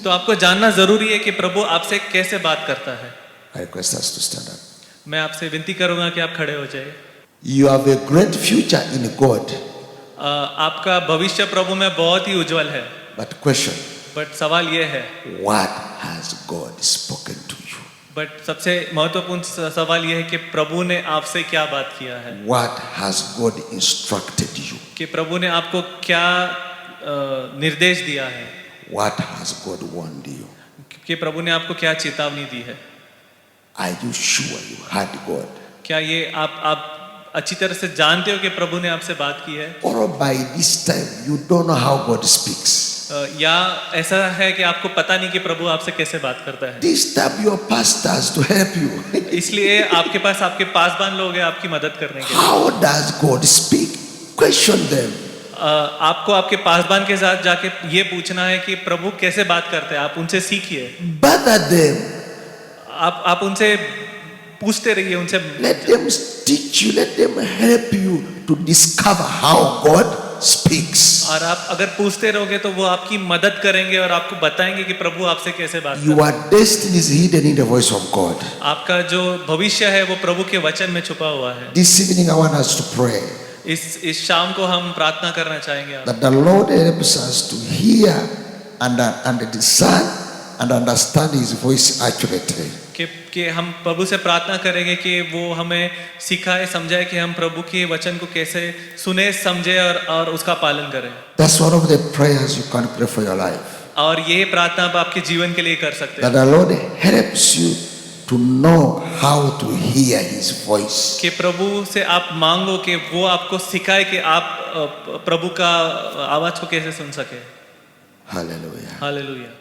तो आपको जानना जरूरी है कि प्रभु आपसे कैसे बात करता है। I request us to stand up. मैं आपसे विनती करूंगा कि आप खड़े हो जाइए। You have a great future in God. आपका भविष्य प्रभु में बहुत ही उज्जवल है, But question, बट सवाल ये है, what has God spoken to you? But सबसे महत्वपूर्ण सवाल ये है कि प्रभु ने आपसे क्या बात किया है, What has God instructed you? कि प्रभु ने आपको क्या निर्देश दिया है, What has God warned you? कि प्रभु ने आपको क्या चेतावनी दी है। Are you sure you heard God? क्या ये आप अच्छी तरह से जानते हो कि प्रभु ने आपसे बात की है, Or by this time you don't know how God speaks? या ऐसा है कि आपको पता नहीं कि प्रभु आपसे कैसे बात करता है। This time your pastors to help you. इसलिए आपके पास आपके पासबान लोग हैं आपकी मदद करने के लिए। How does God speak? Question them. आपको आपके पासबान के साथ जाके ये पूछना है कि प्रभु कैसे बात करते हैं, आप उनसे सीखिए, Bother them. आप उनसे पूछते रहिए, उनसे Let them teach you. Let them help you to discover how God speaks. और आप अगर पूछते रहोगे तो वो आपकी मदद करेंगे और आपको बताएंगे कि प्रभु आपसे कैसे बात करते हैं। Your destiny is hidden in the voice of God. आपका जो भविष्य है वो प्रभु के वचन में छुपा हुआ है। This evening I want us to pray इस शाम को हम प्रार्थना करना चाहेंगे that the Lord helps us to hear and discern and understand His voice accurately. कि हम प्रभु से प्रार्थना करेंगे कि वो हमें सिखाए समझाए कि हम प्रभु के वचन को कैसे सुने समझे और उसका पालन करें। That's one of the prayers you can pray for your life. और ये प्रार्थना आप आपके जीवन के लिए कर सकते हैं That the Lord helps you to know how to hear His voice. कि प्रभु से आप मांगो कि वो आपको सिखाए कि आप प्रभु का आवाज को कैसे सुन सके। Hallelujah. हालेलुया।